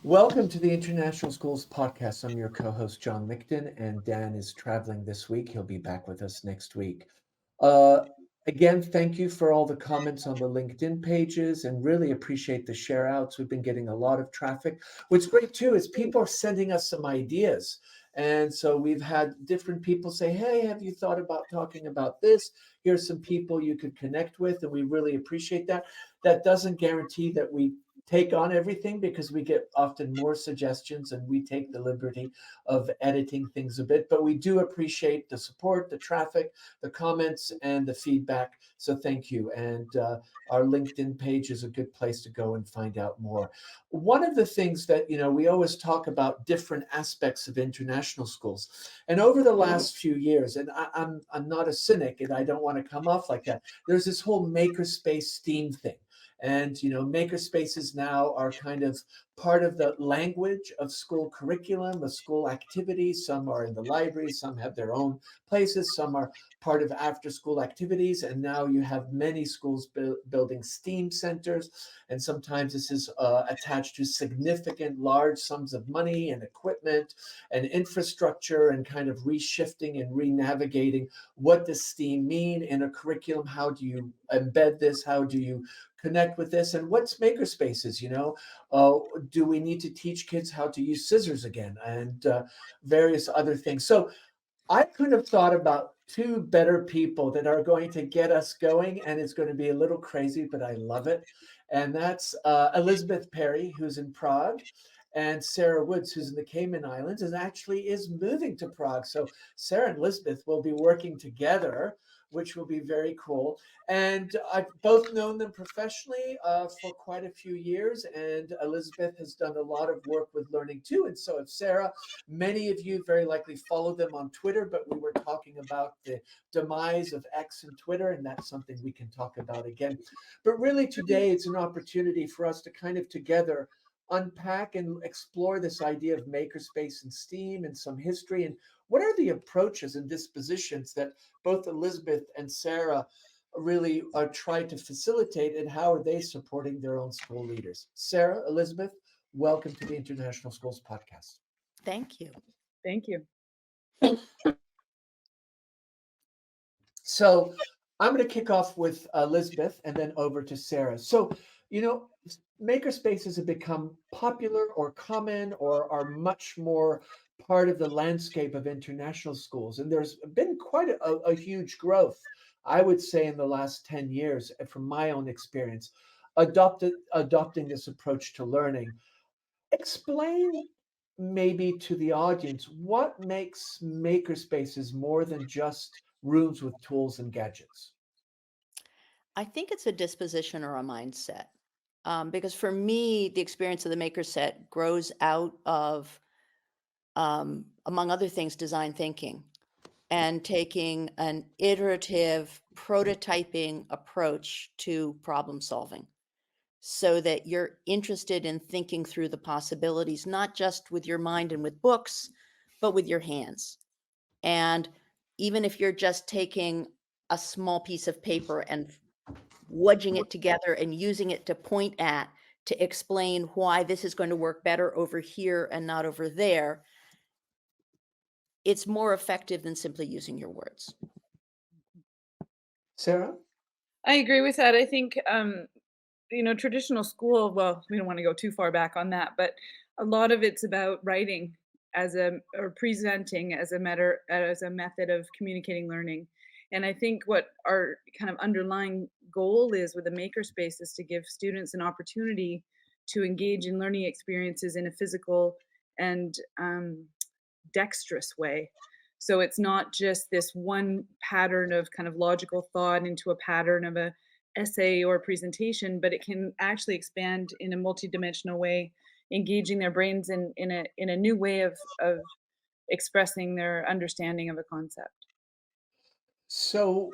Welcome to the International Schools Podcast. I'm your co-host, John Mickton, and Dan is traveling this week. He'll be back with us next week. Uh, Again, thank you for all the comments on the LinkedIn pages and really appreciate the share outs. We've been getting a lot of traffic. What's great too is people are sending us some ideas. And so we've had different people say, hey, have you thought about talking about this? Here's some people you could connect with. And we really appreciate that. That doesn't guarantee that we take on everything because we get often more suggestions and we take the liberty of editing things a bit. But we do appreciate the support, the traffic, the comments, and the feedback. So thank you. And our LinkedIn page is a good place to go and find out more. One of the things that, we always talk about different aspects of international schools. And over the last few years, and I'm not a cynic and I don't want to come off like that, there's this whole makerspace STEAM thing. And makerspaces now are kind of part of the language of school curriculum, of school activities. Some are in the library, some have their own places, some are part of after school activities. And now you have many schools building STEAM centers. And sometimes this is attached to significant large sums of money and equipment and infrastructure and kind of reshifting and re-navigating what does STEAM mean in a curriculum? How do you embed this? How do you connect with this? And what's makerspaces? Do we need to teach kids how to use scissors again and various other things? So I could have thought about two better people that are going to get us going, and it's going to be a little crazy, but I love it. And that's Elizabeth Perry, who's in Prague, and Sarah Woods, who's in the Cayman Islands, and actually is moving to Prague. So Sarah and Elizabeth will be working together, which will be very cool. And I've both known them professionally for quite a few years, and Elizabeth has done a lot of work with learning too. And so if Sarah, many of you very likely follow them on Twitter, but we were talking about the demise of X and Twitter, and that's something we can talk about again. But really today it's an opportunity for us to kind of together unpack and explore this idea of makerspace and STEAM and some history and what are the approaches and dispositions that both Elizabeth and Sarah really are trying to facilitate, and how are they supporting their own school leaders? Sarah, Elizabeth, welcome to the International Schools Podcast. Thank you. Thank you. So I'm going to kick off with Elizabeth and then over to Sarah. So, you know, makerspaces have become popular or common or are much more part of the landscape of international schools. And there's been quite a huge growth, I would say, in the last 10 years, from my own experience, adopting this approach to learning. Explain maybe to the audience what makes makerspaces more than just rooms with tools and gadgets. I think it's a disposition or a mindset. Because for me, the experience of the maker set grows out of, among other things, design thinking and taking an iterative prototyping approach to problem solving so that you're interested in thinking through the possibilities, not just with your mind and with books, but with your hands. And even if you're just taking a small piece of paper and wedging it together and using it to point at to explain why this is going to work better over here and not over there, it's more effective than simply using your words. Sarah? I agree with that. I think, traditional school, well, we don't want to go too far back on that, but a lot of it's about writing or presenting as a method of communicating learning. And I think what our kind of underlying goal is with the makerspace is to give students an opportunity to engage in learning experiences in a physical and dexterous way. So it's not just this one pattern of kind of logical thought into a pattern of a essay or presentation, but it can actually expand in a multidimensional way, engaging their brains in a new way of expressing their understanding of a concept. So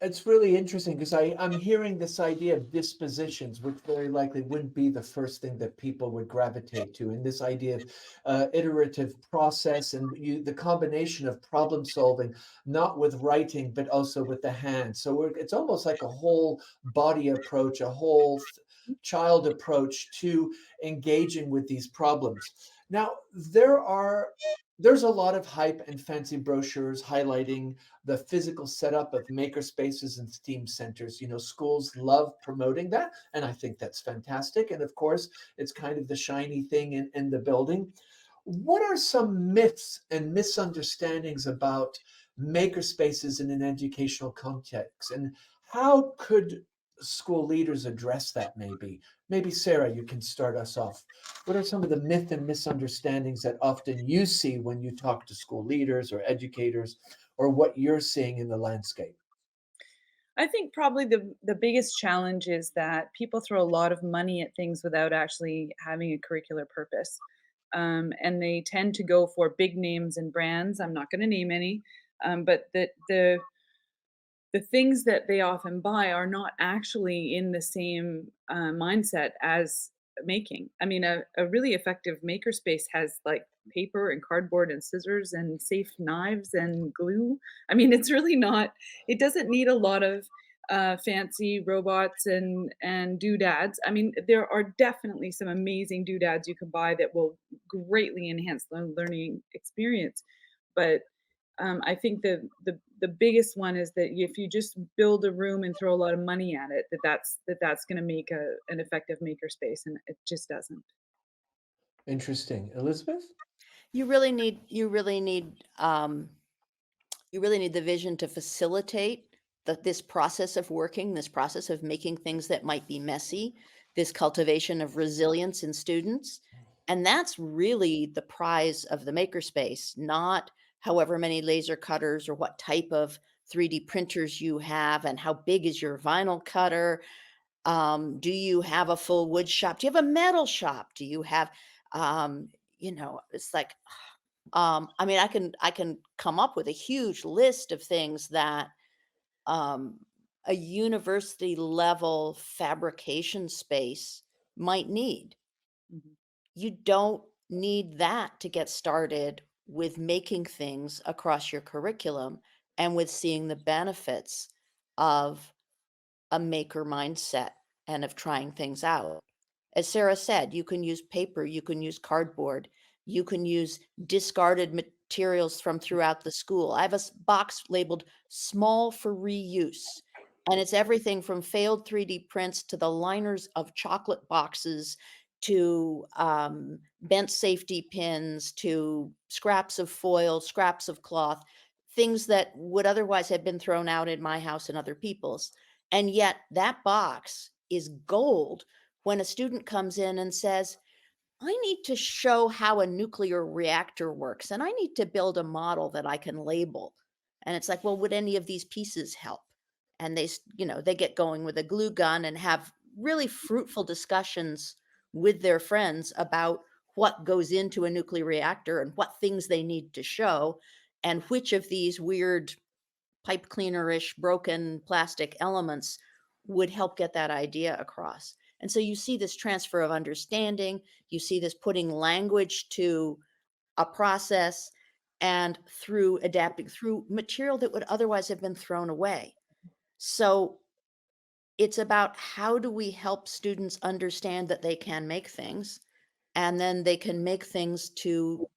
it's really interesting because I'm hearing this idea of dispositions, which very likely wouldn't be the first thing that people would gravitate to, and this idea of iterative process and the combination of problem solving, not with writing, but also with the hand. So it's almost like a whole body approach, a whole child approach to engaging with these problems. Now, there's a lot of hype and fancy brochures highlighting the physical setup of maker spaces and STEAM centers. Schools love promoting that, and I think that's fantastic. And of course, it's kind of the shiny thing in the building. What are some myths and misunderstandings about maker spaces in an educational context? And how could school leaders address that maybe? Maybe Sarah, you can start us off. What are some of the myth and misunderstandings that often you see when you talk to school leaders or educators, or what you're seeing in the landscape? I think probably the biggest challenge is that people throw a lot of money at things without actually having a curricular purpose. And they tend to go for big names and brands. I'm not going to name any, but the things that they often buy are not actually in the same mindset as making. I mean, a really effective makerspace has like paper and cardboard and scissors and safe knives and glue. I mean, it's really not. It doesn't need a lot of fancy robots and doodads. I mean, there are definitely some amazing doodads you can buy that will greatly enhance the learning experience, but I think the biggest one is that if you just build a room and throw a lot of money at it, that's going to make an effective makerspace, and it just doesn't. Interesting. Elizabeth? You really need you really need you really need the vision to facilitate this process of working, this process of making things that might be messy, this cultivation of resilience in students. And that's really the prize of the makerspace, not however many laser cutters or what type of 3D printers you have and how big is your vinyl cutter. Do you have a full wood shop? Do you have a metal shop? Do you have, um, it's like I mean, I can come up with a huge list of things that um, a university level fabrication space might need. Mhm. You don't need that to get started with making things across your curriculum and with seeing the benefits of a maker mindset and of trying things out. As Sarah said, you can use paper, you can use cardboard, you can use discarded materials from throughout the school. I have a box labeled small for reuse, and it's everything from failed 3D prints to the liners of chocolate boxes to bent safety pins to scraps of foil, scraps of cloth, things that would otherwise have been thrown out in my house and other people's. And yet that box is gold when a student comes in and says, I need to show how a nuclear reactor works and I need to build a model that I can label. And it's like, well, would any of these pieces help? And they get going with a glue gun and have really fruitful discussions with their friends about what goes into a nuclear reactor and what things they need to show and which of these weird pipe cleaner-ish broken plastic elements would help get that idea across. And so you see this transfer of understanding, you see this putting language to a process and through adapting through material that would otherwise have been thrown away. So it's about how do we help students understand that they can make things and then they can make things to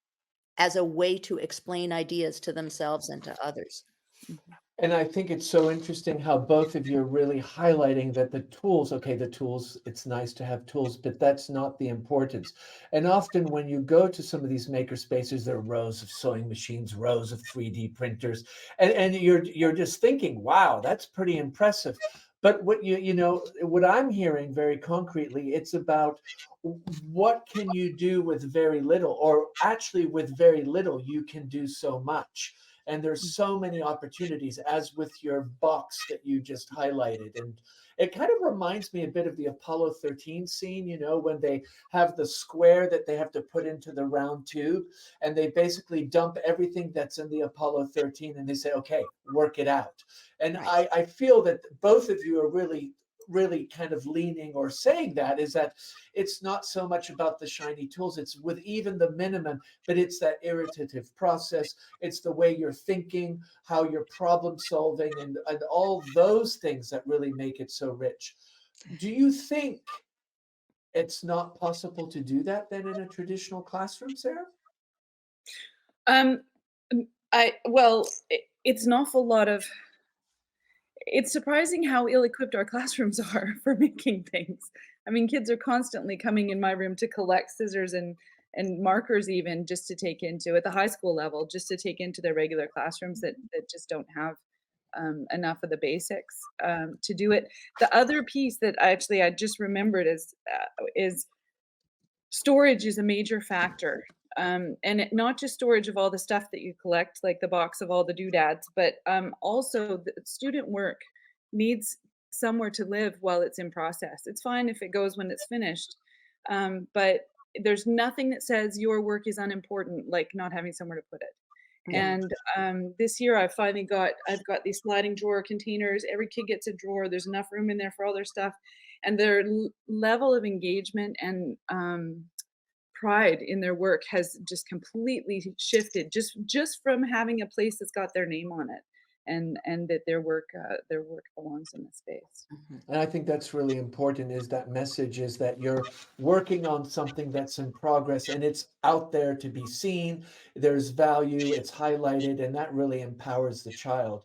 as a way to explain ideas to themselves and to others. Mhm. And I think it's so interesting how both of you are really highlighting that the tools, it's nice to have tools, but that's not the importance. And often when you go to some of these maker spaces, there are rows of sewing machines, rows of 3D printers, and you're just thinking, wow, that's pretty impressive. But what I'm hearing very concretely, it's about what can you do with very little, or actually with very little, you can do so much. And there's Mm. so many opportunities, as with your box that you just highlighted. And it kind of reminds me a bit of the Apollo 13 scene, when they have the square that they have to put into the round tube, and they basically dump everything that's in the Apollo 13 and they say, okay, work it out. And Right. I feel that both of you are really kind of leaning or saying that is that it's not so much about the shiny tools, it's with even the minimum, but it's that iterative process, it's the way you're thinking, how you're problem solving, and all those things that really make it so rich. Do you think it's not possible to do that then in a traditional classroom, Sarah? Um, it's an awful lot of. It's surprising how ill-equipped our classrooms are for making things. I mean, kids are constantly coming in my room to collect scissors and markers even just to take into at the high school level, just to take into their regular classrooms that just don't have enough of the basics to do it. The other piece that I just remembered is storage is a major factor. Not just storage of all the stuff that you collect, like the box of all the doodads, but also the student work needs somewhere to live while it's in process. It's fine if it goes when it's finished, but there's nothing that says your work is unimportant, like not having somewhere to put it. Yeah. And this year, I've got these sliding drawer containers. Every kid gets a drawer. There's enough room in there for all their stuff, and their level of engagement and pride in their work has just completely shifted just from having a place that's got their name on it, and that their work belongs in the space. Mhm. And I think that's really important is that message is that you're working on something that's in progress and it's out there to be seen. There's value, it's highlighted, and that really empowers the child.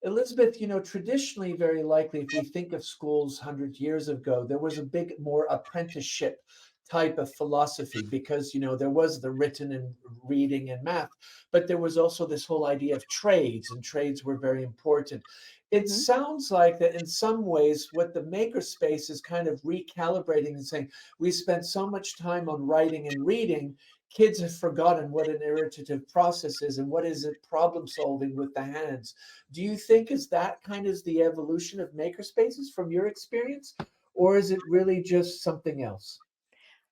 Elizabeth, traditionally, very likely, if we think of schools 100 years ago, there was a big, more apprenticeship type of philosophy because, there was the written and reading and math, but there was also this whole idea of trades, and trades were very important. It Mhm. sounds like that in some ways, what the makerspace is kind of recalibrating and saying, we spent so much time on writing and reading, kids have forgotten what an iterative process is and what is it problem solving with the hands. Do you think is that kind of the evolution of makerspaces from your experience, or is it really just something else?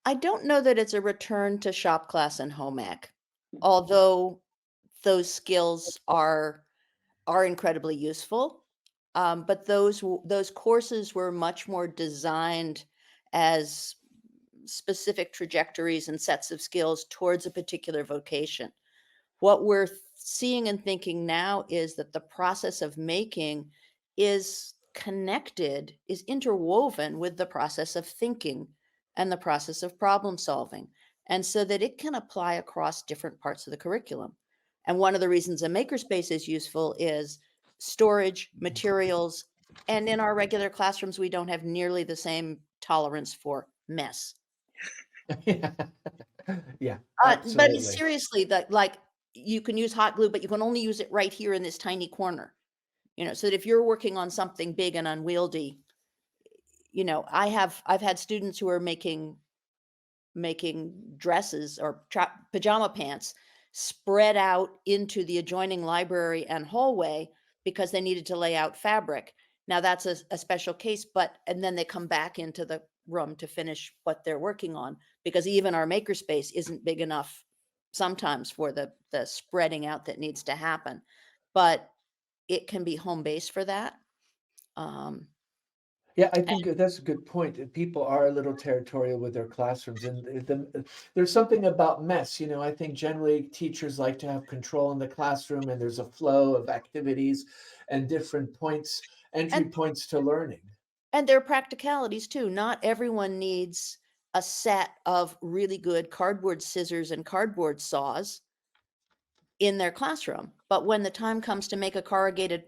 I don't know that it's a return to shop class and home ec, although those skills are incredibly useful. But those courses were much more designed as specific trajectories and sets of skills towards a particular vocation. What we're seeing and thinking now is that the process of making is interwoven with the process of thinking and the process of problem solving. And so that it can apply across different parts of the curriculum. And one of the reasons a makerspace is useful is storage, materials, and in our regular classrooms, we don't have nearly the same tolerance for mess. Yeah, yeah, But absolutely. seriously, that like you can use hot glue, but you can only use it right here in this tiny corner. So that if you're working on something big and unwieldy, I've had students who are making dresses or pajama pants spread out into the adjoining library and hallway because they needed to lay out fabric. Now that's a special case, but and then they come back into the room to finish what they're working on because even our makerspace isn't big enough sometimes for the spreading out that needs to happen. But it can be home base for that. Um, Yeah, I think that's a good point. People are a little territorial with their classrooms, and there's something about mess. I think generally teachers like to have control in the classroom, and there's a flow of activities and different points, entry and points to learning. And there are practicalities too. Not everyone needs a set of really good cardboard scissors and cardboard saws in their classroom. But when the time comes to make a corrugated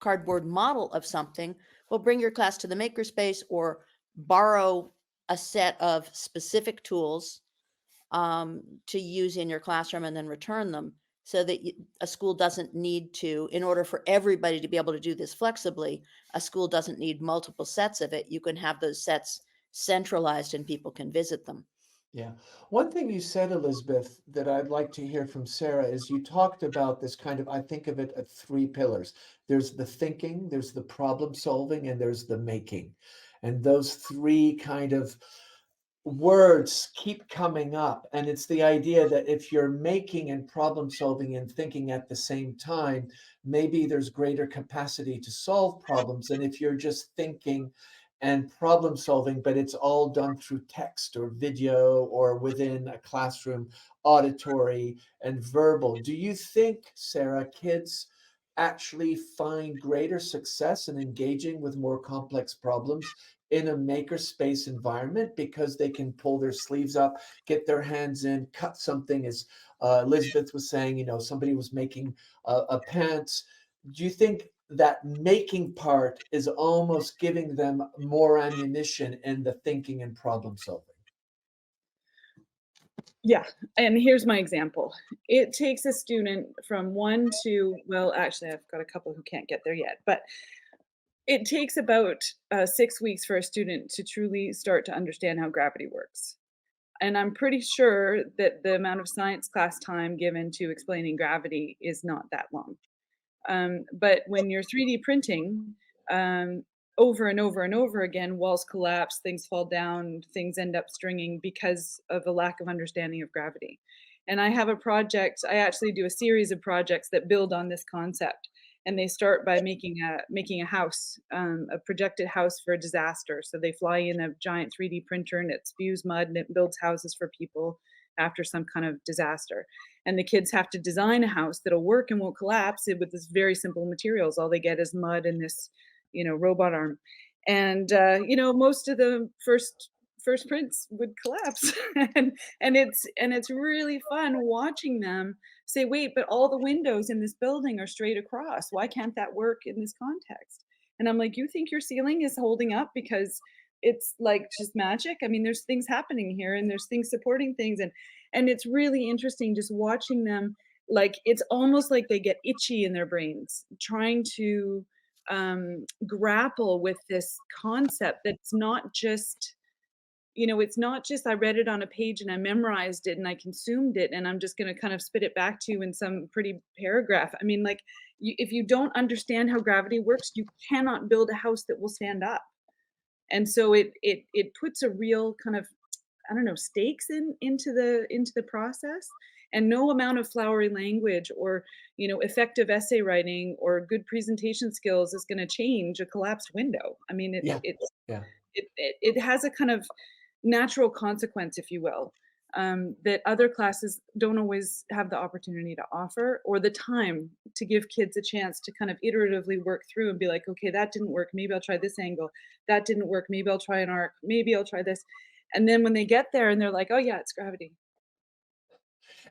cardboard model of something, well, bring your class to the makerspace or borrow a set of specific tools to use in your classroom and then return them so that a school doesn't need to, in order for everybody to be able to do this flexibly, a school doesn't need multiple sets of it. You can have those sets centralized and people can visit them. Yeah. One thing you said, Elizabeth, that I'd like to hear from Sarah is you talked about this kind of, I think of it as three pillars. There's the thinking, there's the problem solving, and there's the making. And those three kind of words keep coming up. And it's the idea that if you're making and problem solving and thinking at the same time, maybe there's greater capacity to solve problems than if you're just thinking and problem solving, but it's all done through text or video or within a classroom, auditory and verbal. Do you think, Sarah, kids actually find greater success in engaging with more complex problems in a makerspace environment because they can pull their sleeves up, get their hands in, cut something? As Elizabeth was saying, somebody was making a pants. Do you think that making part is almost giving them more ammunition in the thinking and problem solving? Yeah, and here's my example. It takes a student from 1 to, well, actually, I've got a couple who can't get there yet, but it takes about, 6 weeks for a student to truly start to understand how gravity works. And I'm pretty sure that the amount of science class time given to explaining gravity is not that long. But when you're 3D printing, um, over and over and over again, walls collapse, things fall down, things end up stringing because of a lack of understanding of gravity. And I have a project, I actually do a series of projects that build on this concept. And they start by making a house, a projected house for a disaster. So they fly in a giant 3D printer and it spews mud and it builds houses for people after some kind of disaster, and the kids have to design a house that'll work and won't collapse it with this very simple materials. All they get is mud and this, robot arm. And most of the first prints would collapse. And it's really fun watching them say, wait, but all the windows in this building are straight across. Why can't that work in this context? And I'm like, you think your ceiling is holding up because it's like just magic? I mean, there's things happening here and there's things supporting things, and it's really interesting just watching them. Like, it's almost like they get itchy in their brains trying to grapple with this concept that's not just, it's not just I read it on a page and I memorized it and I consumed it and I'm just going to kind of spit it back to you in some pretty paragraph. I mean, like, if you don't understand how gravity works, you cannot build a house that will stand up. And so it puts a real kind of, I don't know, stakes into the process. And no amount of flowery language or, effective essay writing or good presentation skills is going to change a collapsed window. I mean, Yeah. Yeah. it has a kind of natural consequence, if you will, that other classes don't always have the opportunity to offer, or the time to give kids a chance to kind of iteratively work through and be like, okay, that didn't work. Maybe I'll try this angle. That didn't work. Maybe I'll try an arc. Maybe I'll try this. And then when they get there and they're like, oh, yeah, it's gravity.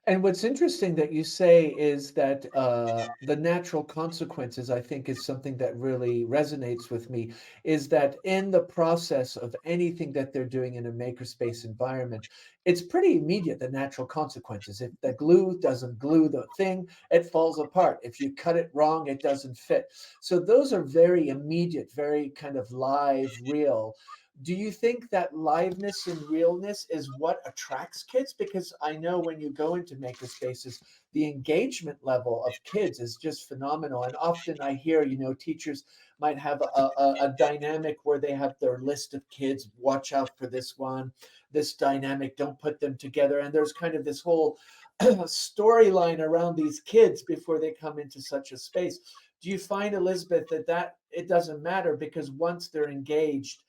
And what's interesting that you say is that the natural consequences, I think, is something that really resonates with me, is that in the process of anything that they're doing in a makerspace environment, it's pretty immediate, the natural consequences. If the glue doesn't glue the thing, it falls apart. If you cut it wrong, it doesn't fit. So those are very immediate, very kind of live, real. Do you think that liveness and realness is what attracts kids? Because I know when you go into maker spaces, the engagement level of kids is just phenomenal. And often I hear, teachers might have a dynamic where they have their list of kids, watch out for this one, this dynamic, don't put them together. And there's kind of this whole storyline around these kids before they come into such a space. Do you find, Elizabeth, that it doesn't matter because once they're engaged,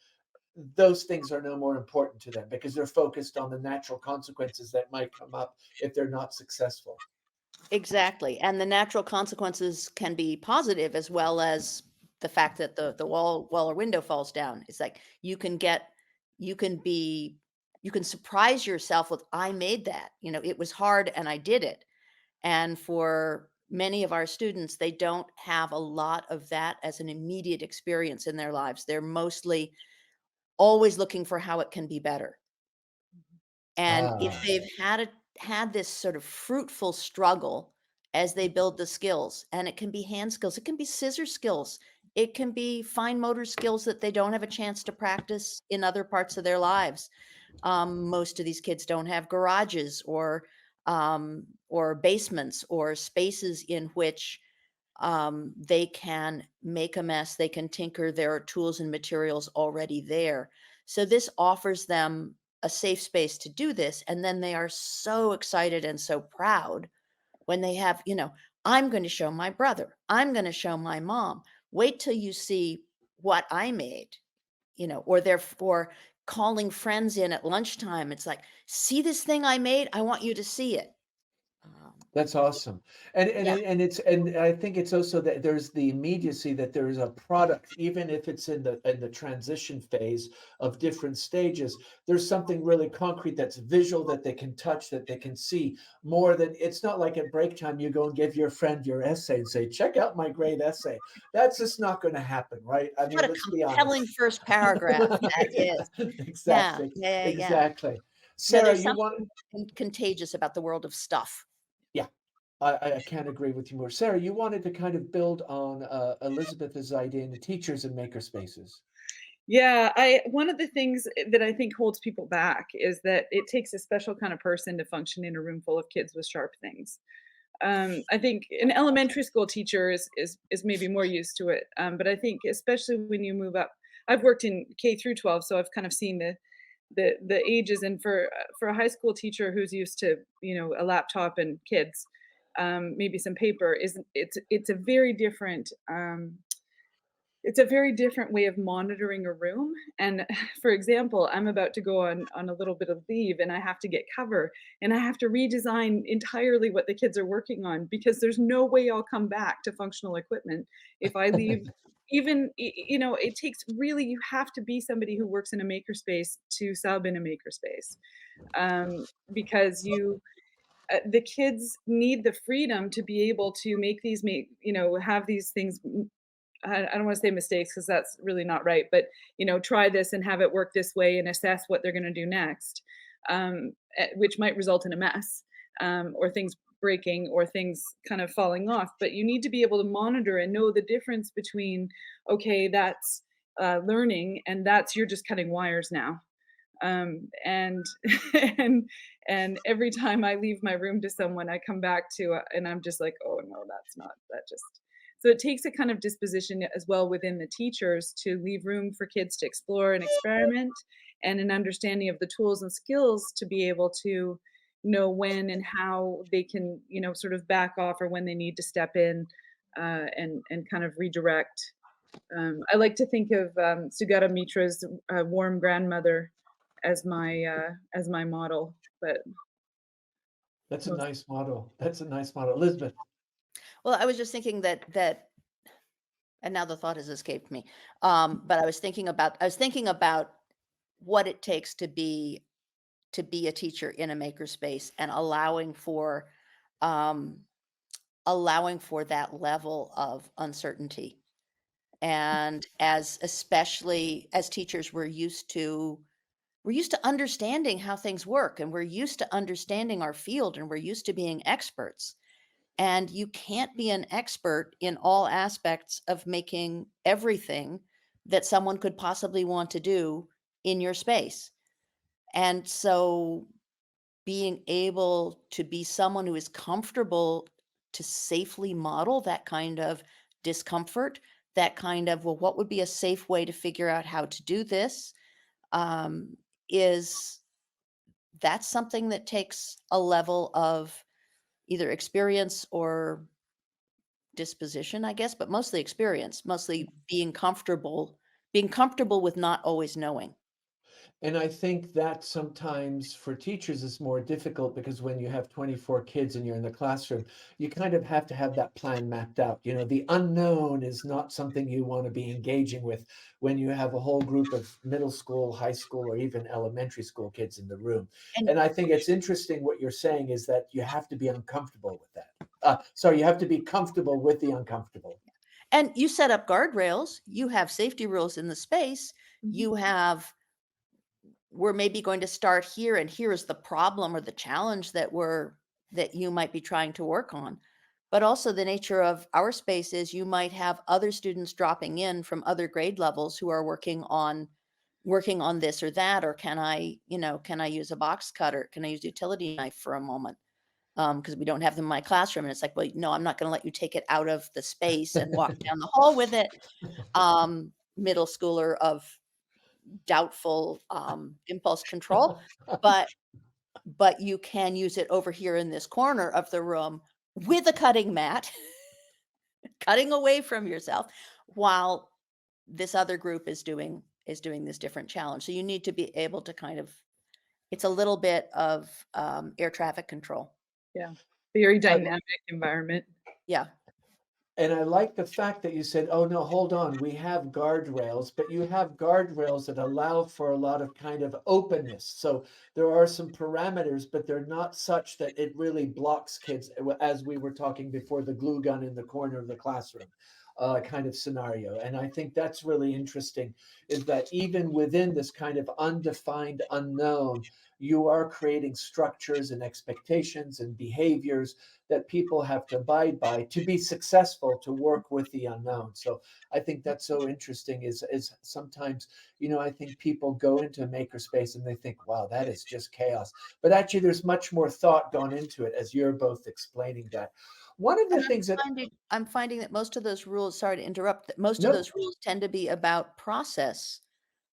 those things are no more important to them because they're focused on the natural consequences that might come up if they're not successful? Exactly, and the natural consequences can be positive as well as the fact that the wall or window falls down. It's like you can be you can surprise yourself with, "I made that." It was hard and I did it. And for many of our students, they don't have a lot of that as an immediate experience in their lives. They're mostly always looking for how it can be better. And if Ah, they've had this sort of fruitful struggle as they build the skills, and it can be hand skills, it can be scissor skills, it can be fine motor skills that they don't have a chance to practice in other parts of their lives. Most of these kids don't have garages or basements or spaces in which they can make a mess, they can tinker, there are tools and materials already there. So this offers them a safe space to do this. And then they are so excited and so proud when they have, I'm going to show my brother, I'm going to show my mom. Wait till you see what I made, or therefore calling friends in at lunchtime. It's like, see this thing I made? I want you to see it. Um, That's awesome. yeah. And I think it's also that there's the immediacy that there is a product, even if it's in the transition phase of different stages, there's something really concrete that's visual that they can touch, that they can see more than it's not like at break time you go and give your friend your essay and say, check out my great essay. That's just not going to happen, right? I mean, What a let's be compelling honest. first paragraph that Yeah, is. Yeah, exactly. yeah, yeah, yeah. Exactly. No, Sarah, there's you want something contagious about the world of stuff. yeah. I can't agree with you more. Sarah, you wanted to kind of build on Elizabeth's idea in the teachers and makerspaces. Yeah, I one of the things that I think holds people back is that it takes a special kind of person to function in a room full of kids with sharp things. I think an elementary school teacher is maybe more used to it, but I think especially when you move up, I've worked in K through 12, so I've kind of seen the ages, and for a high school teacher who's used to a laptop and kids, maybe some paper, is it's a very different it's a very different way of monitoring a room. And for example, I'm about to go on a little bit of leave and I have to get cover and I have to redesign entirely what the kids are working on because there's no way I'll come back to functional equipment if I leave. Even it takes really, you have to be somebody who works in a makerspace to sub in a makerspace, because the kids need the freedom to be able to make these make have these things. I don't want to say mistakes because that's really not right, but try this and have it work this way and assess what they're going to do next, which might result in a mess, or things breaking or things kind of falling off. But you need to be able to monitor and know the difference between, okay, that's learning, and that's you're just cutting wires now. And and every time I leave my room to someone, I come back to and I'm just like, oh no, that's not that just. So it takes a kind of disposition as well within the teachers to leave room for kids to explore and experiment, and an understanding of the tools and skills to be able to know when and how they can sort of back off, or when they need to step in, and kind of redirect. I like to think of Sugata Mitra's warm grandmother as my model, but That's a most nice model. That's a nice model. Elizabeth. Well, I was just thinking that, and now the thought has escaped me. But I was thinking about what it takes to be a teacher in a makerspace and um, allowing for that level of uncertainty. And especially as teachers, we're used to understanding how things work, and we're used to understanding our field, and we're used to being experts. And you can't be an expert in all aspects of making everything that someone could possibly want to do in your space. And so being able to be someone who is comfortable to safely model that kind of discomfort, that kind of, well, what would be a safe way to figure out how to do this, um, is that's something that takes a level of either experience or disposition, I guess, but mostly experience, mostly being comfortable with not always knowing. And I think that sometimes for teachers is more difficult because when you have 24 kids and you're in the classroom, you kind of have to have that plan mapped out. You know, the unknown is not something you want to be engaging with when you have a whole group of middle school, high school, or even elementary school kids in the room. And And I think it's interesting what you're saying is that you have to be uncomfortable with that. Sorry, you have to be comfortable with the uncomfortable. and you set up guardrails, you have safety rules in the space, Mhm. you have we're maybe going to start here, and here is the problem or the challenge that you might be trying to work on. But also the nature of our space is you might have other students dropping in from other grade levels who are working on working on this or that, or can I use a box cutter? Can I use a utility knife for a moment? Because we don't have them in my classroom. And it's like, well, no, I'm not going to let you take it out of the space and walk down the hall with it. Middle schooler of doubtful impulse control, but you can use it over here in this corner of the room with a cutting mat, cutting away from yourself, while this other group is doing this different challenge. So you need to be able to kind of, it's a little bit of air traffic control. Yeah. Very I dynamic environment. Yeah. And I like the fact that you said, "Oh, no, hold on, we have guardrails," but you have guardrails that allow for a lot of kind of openness. So there are some parameters, but they're not such that it really blocks kids, as we were talking before, the glue gun in the corner of the classroom, kind of scenario. And I think that's really interesting, is that even within this kind of undefined unknown, you are creating structures and expectations and behaviors that people have to abide by to be successful, to work with the unknown. So I think that's so interesting, is sometimes, I think people go into a makerspace and they think, wow, that is just chaos. But actually there's much more thought gone into it, as you're both explaining that. One of the And things that I'm finding that most of those rules, sorry to interrupt, that most of no, those rules tend to be about process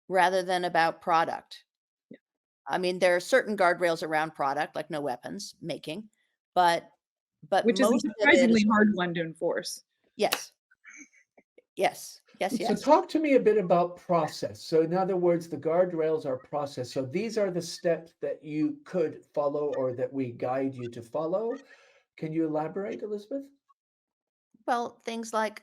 rather than about product. Yeah. I mean, there are certain guardrails around product, like no weapons making, but Which is a most of it surprisingly is, hard one to enforce. yes, yes, yes, so yes. talk to me a bit about process. So in other words, the guardrails are process. So these are the steps that you could follow, or that we guide you to follow. Can you elaborate, Elizabeth? Well, things like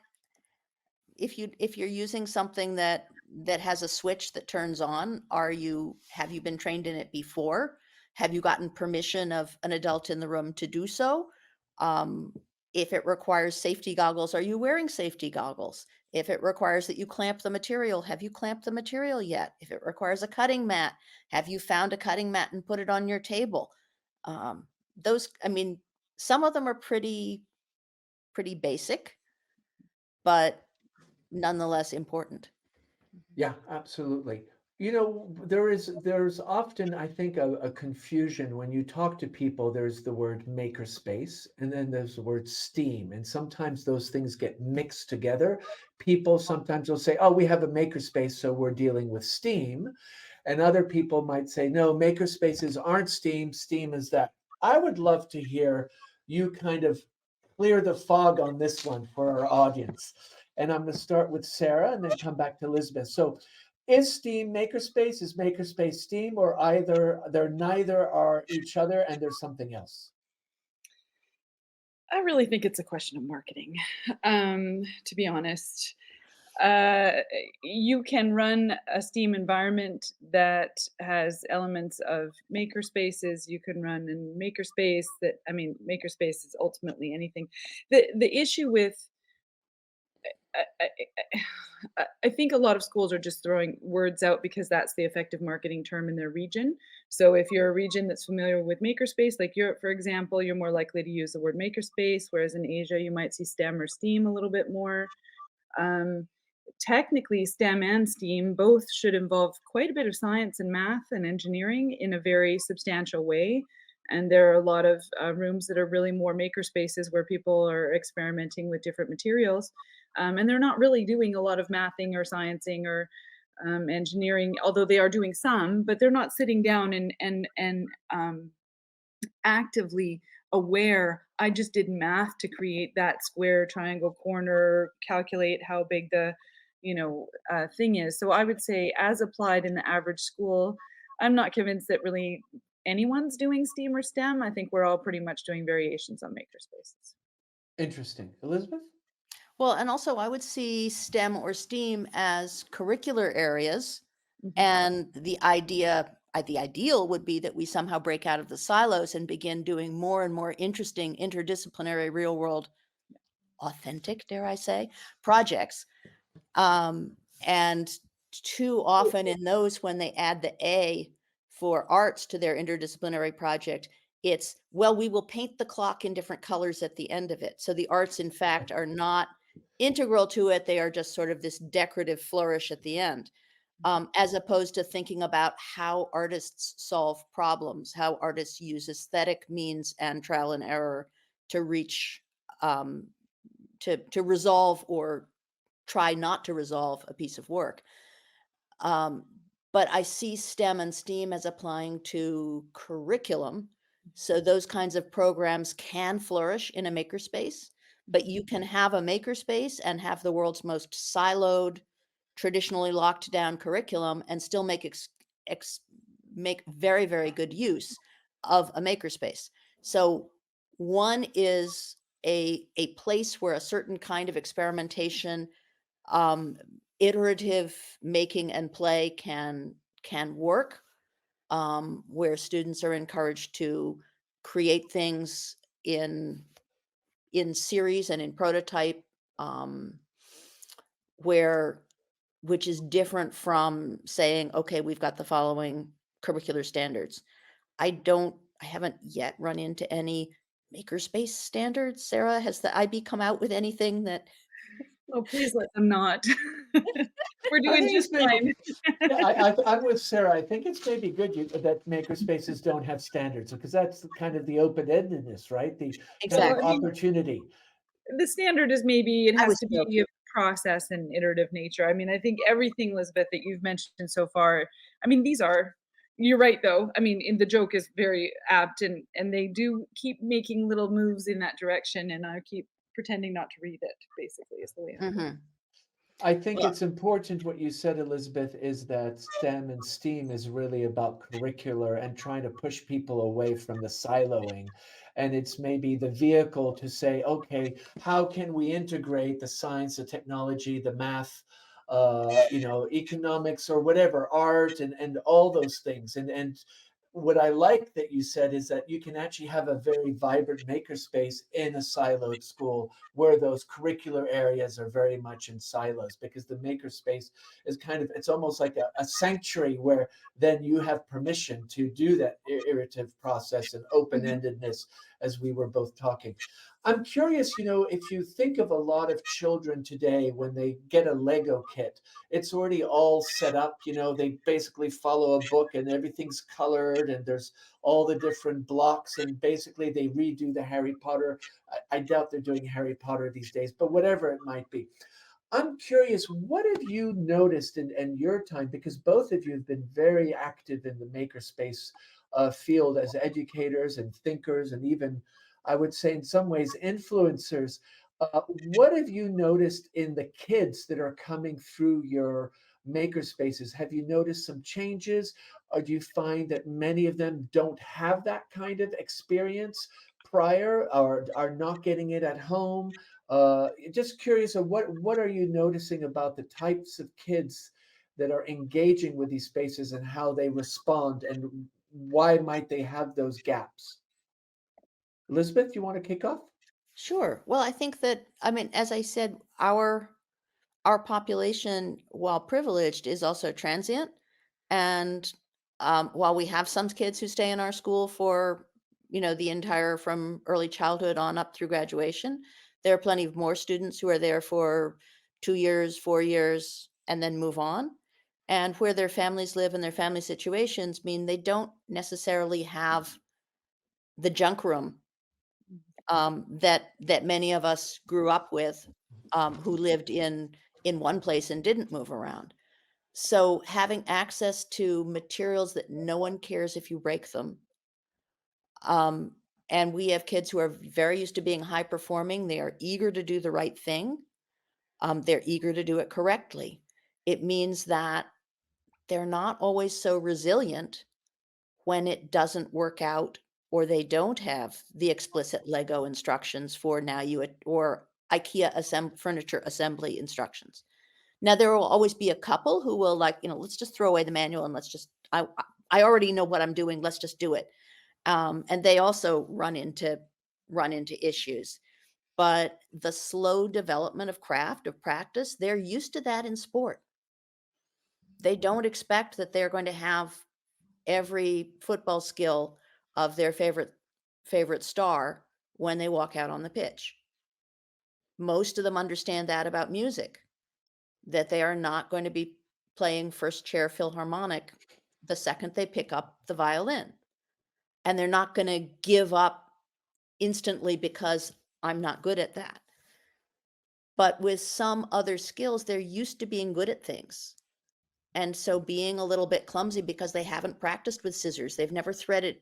if you're using something that has a switch that turns on, have you been trained in it before? Have you gotten permission of an adult in the room to do so? Um, if it requires safety goggles, are you wearing safety goggles? If it requires that you clamp the material, have you clamped the material yet? If it requires a cutting mat, have you found a cutting mat and put it on your table? Um, I mean, some of them are pretty basic, but nonetheless important. Yeah, absolutely. There's often, I think, a confusion when you talk to people. There's the word makerspace, and then there's the word STEAM, and sometimes those things get mixed together. People sometimes will say, "Oh, we have a makerspace, so we're dealing with STEAM," and other people might say, "No, makerspaces aren't STEAM. STEAM is that." I would love to hear you kind of clear the fog on this one for our audience. And I'm going to start with Sarah and then come back to Elizabeth. So, is Steam Makerspace? Is Makerspace Steam, or either they're neither are each other and there's something else? I really think it's a question of marketing, to be honest. You can run a Steam environment that has elements of maker spaces. You can run in makerspace that, I mean, makerspace is ultimately anything. The issue with I, I, I think a lot of schools are just throwing words out because that's the effective marketing term in their region. So if you're a region that's familiar with makerspace, like Europe, for example, you're more likely to use the word makerspace, whereas in Asia, you might see STEM or STEAM a little bit more. Um, Technically, STEM and STEAM both should involve quite a bit of science and math and engineering in a very substantial way. And there are a lot of rooms that are really more maker spaces where people are experimenting with different materials. And they're not really doing a lot of mathing or sciencing or engineering, although they are doing some, but they're not sitting down and actively aware. I just did math to create that square, triangle, corner, calculate how big the thing is. So I would say, as applied in the average school, I'm not convinced that really anyone's doing STEAM or STEM. I think we're all pretty much doing variations on makerspaces. Interesting. Elizabeth? Well, and also I would see STEM or STEAM as curricular areas, Mhm. and the ideal would be that we somehow break out of the silos and begin doing more and more interesting interdisciplinary real world, authentic, dare I say, projects. And too often in those, when they add the A for arts to their interdisciplinary project, it's, well, we will paint the clock in different colors at the end of it. So the arts, in fact, are not integral to it. They are just sort of this decorative flourish at the end. as opposed to thinking about how artists solve problems, how artists use aesthetic means and trial and error to reach, um, to resolve or try not to resolve a piece of work. Um, but I see STEM and STEAM as applying to curriculum. So those kinds of programs can flourish in a makerspace, but you can have a makerspace and have the world's most siloed, traditionally locked down curriculum and still ex, make very, very good use of a makerspace. So one is a place where a certain kind of experimentation, um, iterative making and play can work, where students are encouraged to create things in in series and in prototype, um, where which is different from saying, okay, we've got the following curricular standards. I haven't yet run into any makerspace standards. Sarah, has the IB come out with anything that? Oh, please let them not. We're I doing think just it's maybe fine. yeah, I'm with Sarah. I think it's maybe good that makerspaces don't have standards because that's kind of the open-endedness, right? The kind Well, of I Exactly. mean, opportunity. the standard is maybe it I has was to be joking. a process and iterative nature. I mean, I think everything, Elizabeth, that you've mentioned so far, I mean, these are you're right though. I mean, the joke is very apt and they do keep making little moves in that direction and I keep pretending not to read it, basically, is the way I'm putting it. Mhm. I think Well, it's important what you said, Elizabeth, is that STEM and STEAM is really about curricular and trying to push people away from the siloing. And it's maybe the vehicle to say, okay, how can we integrate the science, the technology, the math, economics or whatever, art and all those things. And what I like that you said is that you can actually have a very vibrant makerspace in a siloed school where those curricular areas are very much in silos because the makerspace is kind of it's almost like a sanctuary where then you have permission to do that iterative process and Mhm. open-endedness as we were both talking. I'm curious, if you think of a lot of children today when they get a Lego kit, it's already all set up, they basically follow a book and everything's colored and there's all the different blocks and basically they redo the Harry Potter. I doubt they're doing Harry Potter these days, but whatever it might be. I'm curious, what have you noticed in your time? Because both of you have been very active in the makerspace field as educators and thinkers, and even, I would say, in some ways, influencers. What have you noticed in the kids that are coming through your makerspaces? Have you noticed some changes, or do you find that many of them don't have that kind of experience prior, or are not getting it at home? Just curious of what are you noticing about the types of kids that are engaging with these spaces and how they respond and why might they have those gaps? Elizabeth, you want to kick off? sure. Well, I think that, I mean, as I said, our population, while privileged, is also transient. And while we have some kids who stay in our school for, the entire from early childhood on up through graduation, there are plenty of more students who are there for 2 years, 4 years, and then move on. And where their families live and their family situations mean they don't necessarily have the junk room, that many of us grew up with, who lived in one place and didn't move around. So having access to materials that no one cares if you break them, um, and we have kids who are very used to being high performing. They are eager to do the right thing. They're eager to do it correctly. It means that they're not always so resilient when it doesn't work out or they don't have the explicit Lego instructions for now or IKEA furniture assembly instructions. Now there will always be a couple who will like, let's just throw away the manual and let's just I already know what I'm doing, let's just do it. And they also run into issues. But the slow development of craft, of practice, they're used to that in sport. They don't expect that they're going to have every football skill of their favorite star when they walk out on the pitch. Most of them understand that about music, that they are not going to be playing first chair Philharmonic the second they pick up the violin. And they're not going to give up instantly because I'm not good at that. But with some other skills, they're used to being good at things. And so being a little bit clumsy because they haven't practiced with scissors, they've never threaded,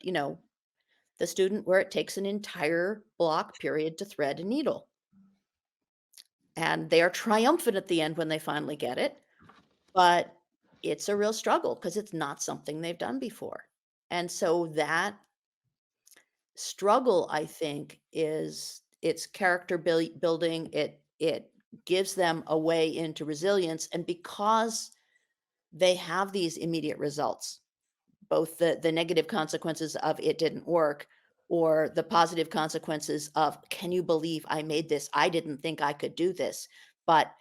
the student where it takes an entire block period to thread a needle. And they are triumphant at the end when they finally get it. But it's a real struggle because it's not something they've done before. And so that struggle, I think, is it's character building. It gives them a way into resilience. And because they have these immediate results, both the negative consequences of it didn't work or the positive consequences of, can you believe I made this? I didn't think I could do this. But,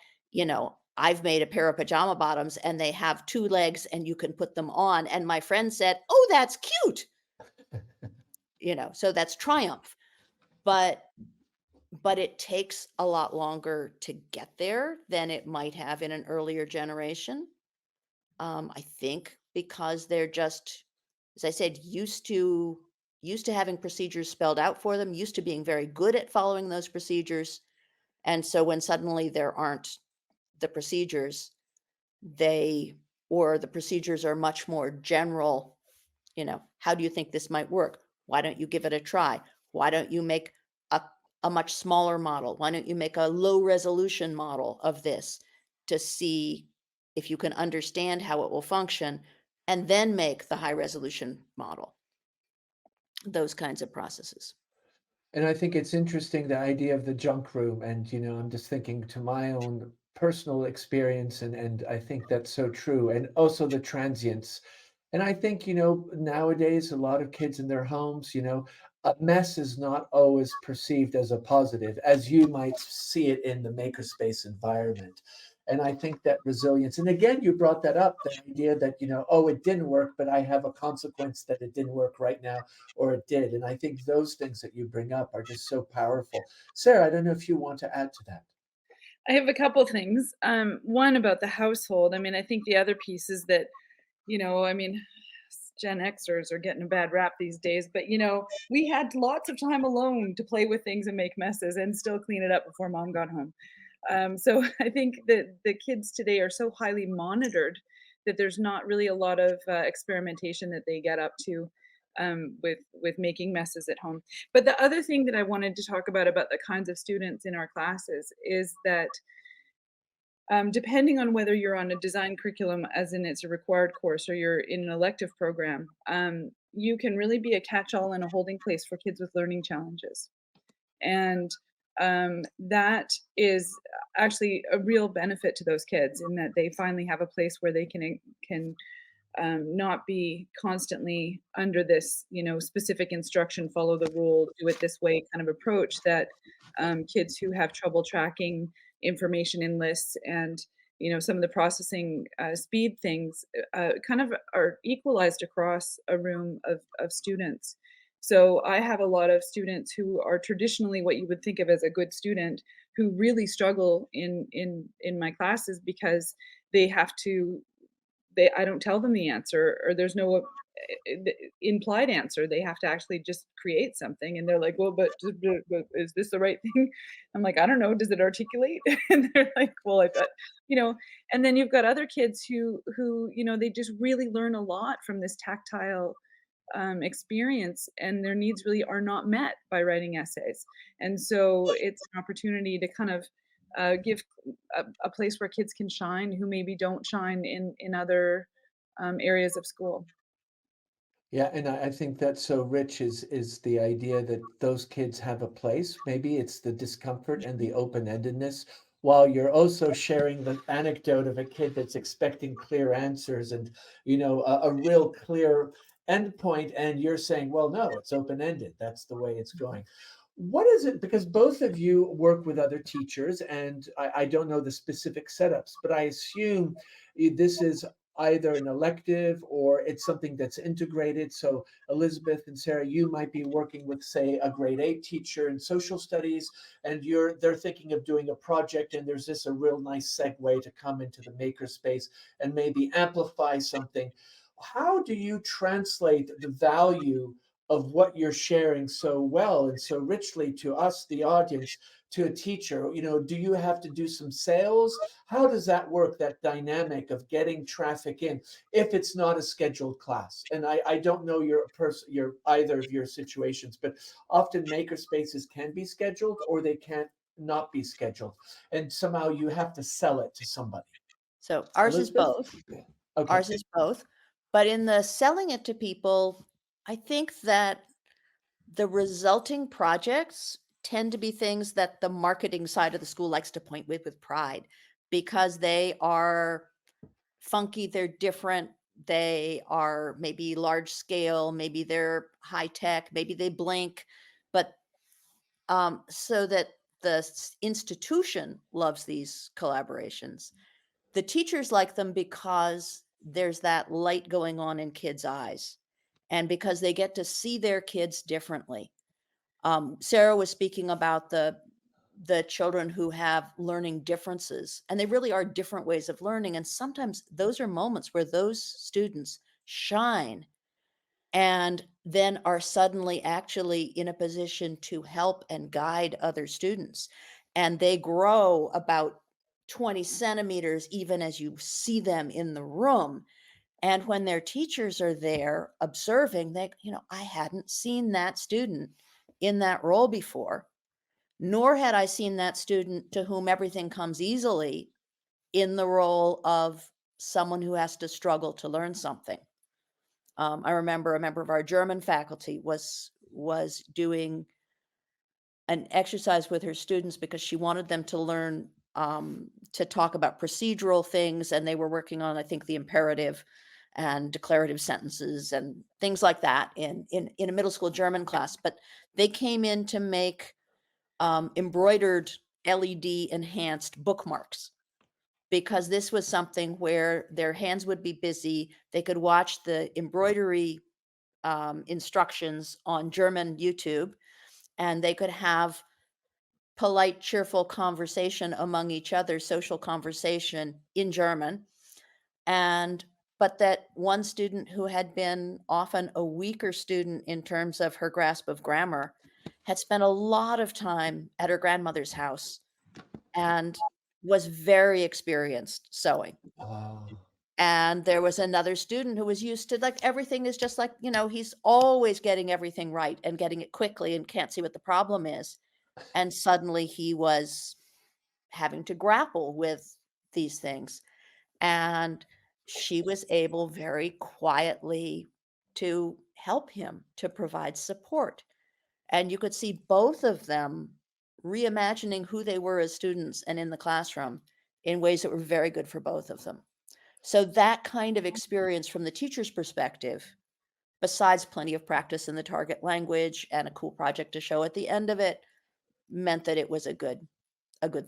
I've made a pair of pajama bottoms and they have two legs and you can put them on. And my friend said, oh, that's cute. So that's triumph. But it takes a lot longer to get there than it might have in an earlier generation. I think because they're just, as I said, used to having procedures spelled out for them, used to being very good at following those procedures. And so when suddenly there aren't the procedures, the procedures are much more general, how do you think this might work? Why don't you give it a try? Why don't you make a, a much smaller model? Why don't you make a low resolution model of this to see if you can understand how it will function and then make the high resolution model? Those kinds of processes. And I think it's interesting the idea of the junk room. And, I'm just thinking to my own personal experience, and I think that's so true. And also the transience. And I think, nowadays, a lot of kids in their homes, a mess is not always perceived as a positive, as you might see it in the makerspace environment. And I think that resilience, and again, you brought that up, the idea that, oh, it didn't work, but I have a consequence that it didn't work right now, or it did. And I think those things that you bring up are just so powerful. Sarah, I don't know if you want to add to that. I have a couple things. One about the household. I mean, I think the other piece is that, I mean, Gen Xers are getting a bad rap these days, but we had lots of time alone to play with things and make messes and still clean it up before mom got home. So I think that the kids today are so highly monitored that there's not really a lot of experimentation that they get up to with making messes at home. But the other thing that I wanted to talk about the kinds of students in our classes is that depending on whether you're on a design curriculum, as in it's a required course, or you're in an elective program, you can really be a catch-all and a holding place for kids with learning challenges. And that is actually a real benefit to those kids in that they finally have a place where they can not be constantly under this, specific instruction, follow the rule, do it this way kind of approach that kids who have trouble tracking information in lists and some of the processing speed things kind of are equalized across a room of students. So I have a lot of students who are traditionally what you would think of as a good student who really struggle in my classes because they have to I don't tell them the answer or there's no implied answer. They have to actually just create something and they're like, well, but is this the right thing? I'm like, I don't know. Does it articulate? And they're like, well, I bet, you know, and then you've got other kids who, they just really learn a lot from this tactile experience and their needs really are not met by writing essays. And so it's an opportunity to kind of give a place where kids can shine who maybe don't shine in other areas of school. Yeah, and I think that's so rich is the idea that those kids have a place. Maybe it's the discomfort and the open-endedness, while you're also sharing the anecdote of a kid that's expecting clear answers and a real clear endpoint, and you're saying, well, no, it's open-ended. That's the way it's going. What is it? Because both of you work with other teachers, and I don't know the specific setups, but I assume this is either an elective or it's something that's integrated. So Elizabeth and Sarah, you might be working with, say, a grade 8 teacher in social studies, and they're thinking of doing a project, and there's this a real nice segue to come into the makerspace and maybe amplify something. How do you translate the value of what you're sharing so well and so richly to us, the audience, to a teacher? Do you have to do some sales? How does that work, that dynamic of getting traffic in if it's not a scheduled class? And I don't know your either of your situations, but often maker spaces can be scheduled or they can't not be scheduled. And somehow you have to sell it to somebody. So ours is Elizabeth? both. Yeah. Okay. Ours is both. But in the selling it to people, I think that the resulting projects tend to be things that the marketing side of the school likes to point with pride because they are funky, they're different, they are maybe large scale, maybe they're high tech, maybe they blink, but so that the institution loves these collaborations. The teachers like them because there's that light going on in kids' eyes and because they get to see their kids differently. Sarah was speaking about the children who have learning differences, and they really are different ways of learning. And sometimes those are moments where those students shine and then are suddenly actually in a position to help and guide other students. And they grow about 20 centimeters even as you see them in the room. And when their teachers are there observing, I hadn't seen that student in that role before, nor had I seen that student to whom everything comes easily in the role of someone who has to struggle to learn something. I remember a member of our German faculty was doing an exercise with her students because she wanted them to learn to talk about procedural things, and they were working on, I think, the imperative and declarative sentences and things like that in a middle school German class. But they came in to make embroidered LED enhanced bookmarks because this was something where their hands would be busy. They could watch the embroidery instructions on German YouTube, and they could have polite, cheerful conversation among each other, social conversation in German. And but that one student who had been often a weaker student in terms of her grasp of grammar had spent a lot of time at her grandmother's house and was very experienced sewing. Oh, And there was another student who was used to, like, everything is just like, he's always getting everything right and getting it quickly and can't see what the problem is. And suddenly he was having to grapple with these things. And she was able very quietly to help him, to provide support. And you could see both of them reimagining who they were as students and in the classroom in ways that were very good for both of them. So that kind of experience from the teacher's perspective, besides plenty of practice in the target language and a cool project to show at the end of it, meant that it was a good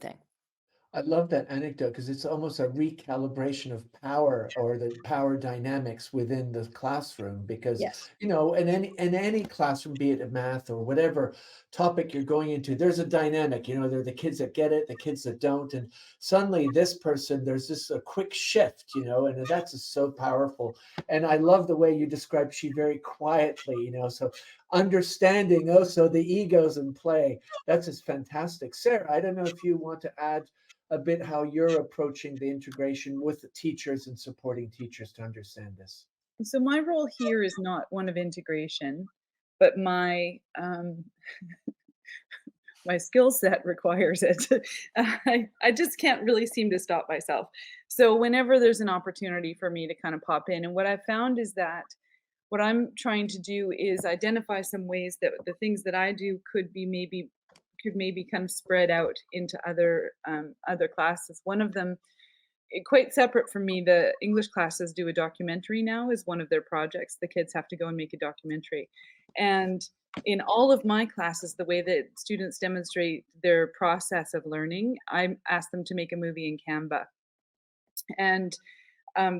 thing. I love that anecdote because it's almost a recalibration of power or the power dynamics within the classroom. Because, Yes. in any classroom, be it a math or whatever topic you're going into, there's a dynamic. There are the kids that get it, the kids that don't, and suddenly this person, there's this a quick shift. And that's just so powerful. And I love the way you describe she very quietly. So understanding also the egos in play. That's just fantastic. Sarah, I don't know if you want to add a bit how you're approaching the integration with the teachers and supporting teachers to understand this. So my role here is not one of integration, but my skill set requires it. I just can't really seem to stop myself. So whenever there's an opportunity for me to kind of pop in, and what I've found is that what I'm trying to do is identify some ways that the things that I do could maybe kind of spread out into other classes. One of them, quite separate from me, the English classes do a documentary now as one of their projects. The kids have to go and make a documentary. And in all of my classes, the way that students demonstrate their process of learning, I ask them to make a movie in Canva. And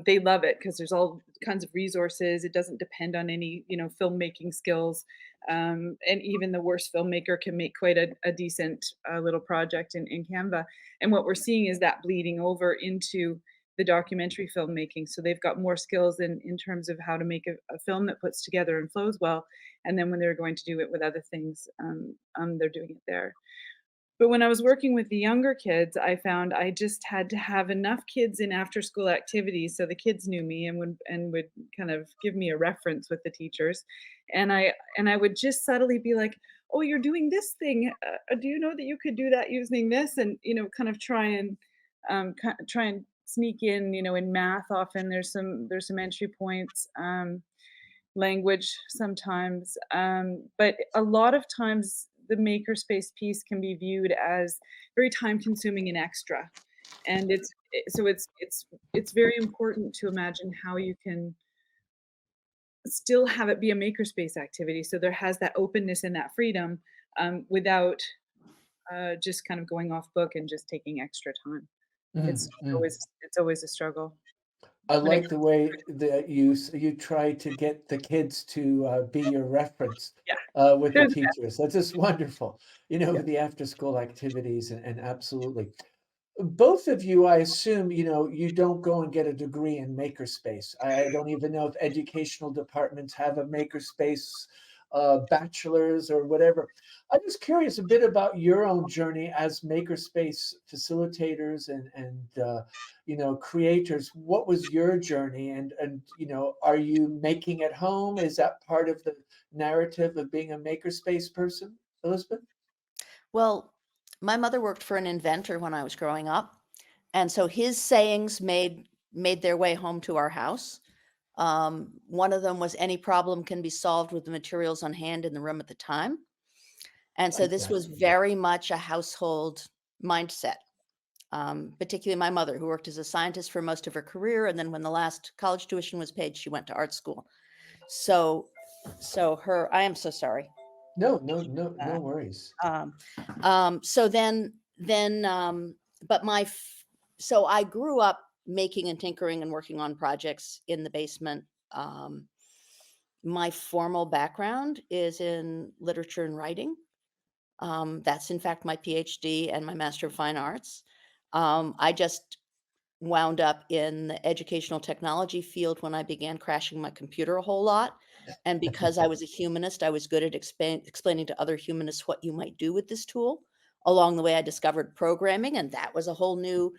they love it because there's all kinds of resources. It doesn't depend on any, filmmaking skills. And even the worst filmmaker can make quite a decent little project in Canva. And what we're seeing is that bleeding over into the documentary filmmaking. So they've got more skills in terms of how to make a film that puts together and flows well. And then when they're going to do it with other things, they're doing it there. But when I was working with the younger kids, I found I just had to have enough kids in after school activities so the kids knew me and would kind of give me a reference with the teachers. And I would just subtly be like, "Oh, you're doing this thing. Do you know that you could do that using this?" And kind of try and sneak in. In math, often there's some entry points. Language sometimes. But a lot of times the makerspace piece can be viewed as very time consuming and extra. And it's very important to imagine how you can still have it be a makerspace activity. So there has that openness and that freedom without just kind of going off book and just taking extra time. It's Mm, mm. always a struggle I when it like the comes. way that you try to get the kids to be your reference Yeah, with the they're the best. teachers. That's just wonderful. Yeah. With the after school activities and absolutely. Both of you, I assume, you don't go and get a degree in makerspace. I don't even know if educational departments have a makerspace bachelor's or whatever. I'm just curious a bit about your own journey as makerspace facilitators and creators. What was your journey, and are you making at home? Is that part of the narrative of being a makerspace person, Elizabeth? Well, my mother worked for an inventor when I was growing up, and so his sayings made their way home to our house. One of them was any problem can be solved with the materials on hand in the room at the time. And so Like this that. was very much a household mindset. Particularly my mother, who worked as a scientist for most of her career, and then when the last college tuition was paid, she went to art school. So, I am so sorry. No, no, no, Uh, no worries. um, so then, but so I grew up making and tinkering and working on projects in the basement. My formal background is in literature and writing. That's in fact my PhD and my Master of Fine Arts. I just wound up in the educational technology field when I began crashing my computer a whole lot. And because I was a humanist, I was good at explaining to other humanists what you might do with this tool. Along the way, I discovered programming, and that was a whole new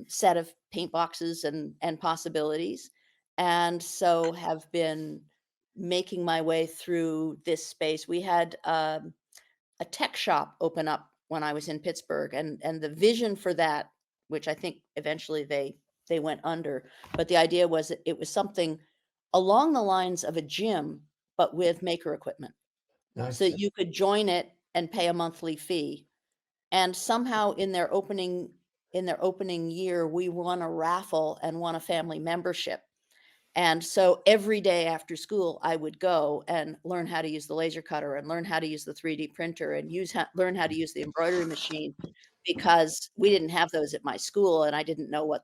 set of paint boxes and possibilities. And so have been making my way through this space. We had a tech shop open up when I was in Pittsburgh, and the vision for that, which I think eventually they went under, but the idea was that it was something along the lines of a gym, but with maker equipment, so that Nice. you could join it and pay a monthly fee. And somehow in their opening year, we won a raffle and won a family membership. And so every day after school, I would go and learn how to use the laser cutter and learn how to use the 3D printer and learn how to use the embroidery machine, because we didn't have those at my school, and I didn't know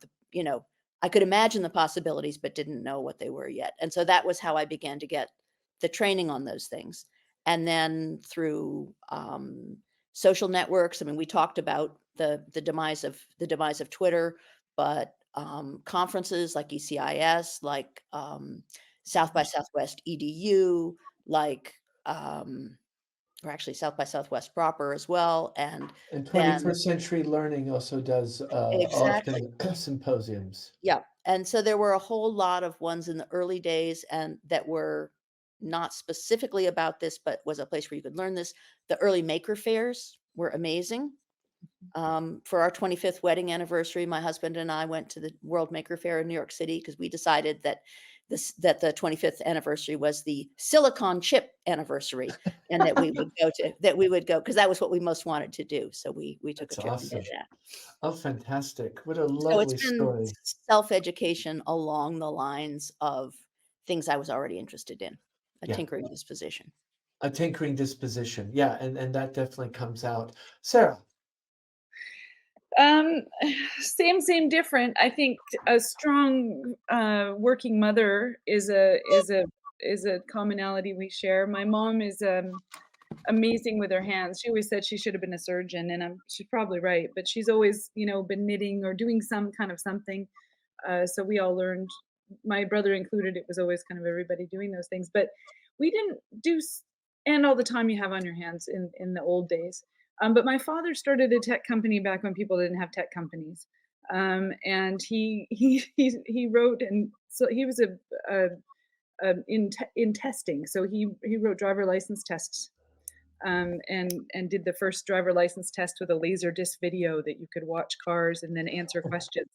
I could imagine the possibilities, but didn't know what they were yet. And so that was how I began to get the training on those things. And then through social networks, I mean, we talked about the demise of Twitter, but conferences like ECIS, like South by Southwest EDU, like or actually South by Southwest proper as well, and And then 21st Century Learning also does exactly, often symposiums. yeah, and so there were a whole lot of ones in the early days, and that were not specifically about this, but was a place where you could learn this. The early maker fairs were amazing. For our 25th wedding anniversary, my husband and I went to the World Maker Fair in New York City because we decided that the 25th anniversary was the silicon chip anniversary, and that we would go because that was what we most wanted to do. So we took a That's trip and did awesome. that. Oh, fantastic. What a So it's lovely been story. self-education along the lines of things I was already interested in, a Yeah. tinkering disposition. A tinkering disposition. Yeah, and that definitely comes out. Sarah. Um, same, different. I think a strong working mother is a commonality we share. My mom is amazing with her hands. She always said she should have been a surgeon, and she's probably right. But she's always, been knitting or doing some kind of something. So we all learned, my brother included. It was always kind of everybody doing those things, but we didn't do and all the time you have on your hands in the old days. But my father started a tech company back when people didn't have tech companies, and he wrote, and so he was in testing. So he wrote driver license tests, and did the first driver license test with a laser disc video that you could watch cars and then answer questions.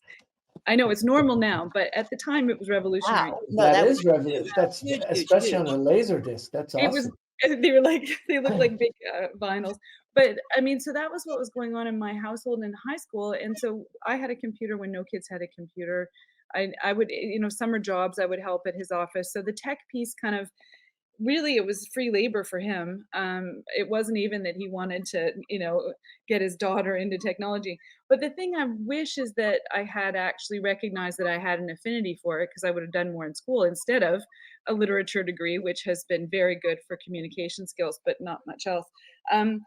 I know it's normal now, but at the time it was revolutionary. Wow. No, That that was is revenue. That's huge, huge, especially on huge. a laser disc. That's It was awesome. they were like they looked like big, vinyls. But, I mean, so that was what was going on in my household in high school, and so I had a computer when no kids had a computer. I would, summer jobs, I would help at his office. So the tech piece kind of, really, it was free labor for him. It wasn't even that he wanted to, get his daughter into technology. But the thing I wish is that I had actually recognized that I had an affinity for it, because I would have done more in school instead of a literature degree, which has been very good for communication skills, but not much else. Um,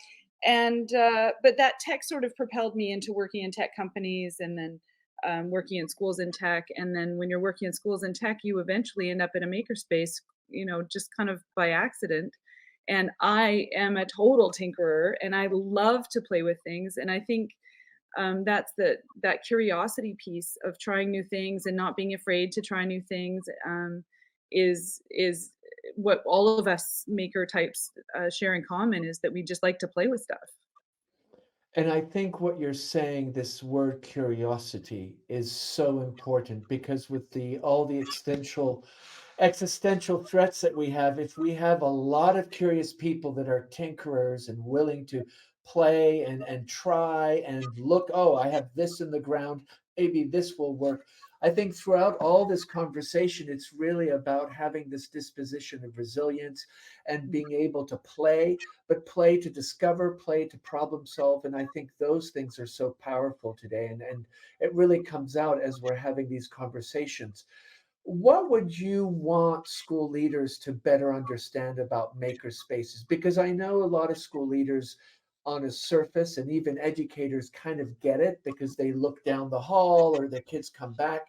but that tech sort of propelled me into working in tech companies, and then working in schools in tech. And then when you're working in schools in tech, you eventually end up in a makerspace, just kind of by accident. And I am a total tinkerer, and I love to play with things. And I think that's that curiosity piece of trying new things and not being afraid to try new things, is what all of us maker types share in common, is that we just like to play with stuff. And I think what you're saying, this word curiosity, is so important because with the all the existential threats that we have, if we have a lot of curious people that are tinkerers and willing to play and try and look, oh, I have this in the ground, maybe this will work. I think throughout all this conversation, it's really about having this disposition of resilience and being able to play, but play to discover, play to problem solve. And I think those things are so powerful today. And it really comes out as we're having these conversations. What would you want school leaders to better understand about maker spaces? Because I know a lot of school leaders on a surface and even educators kind of get it because they look down the hall or their kids come back.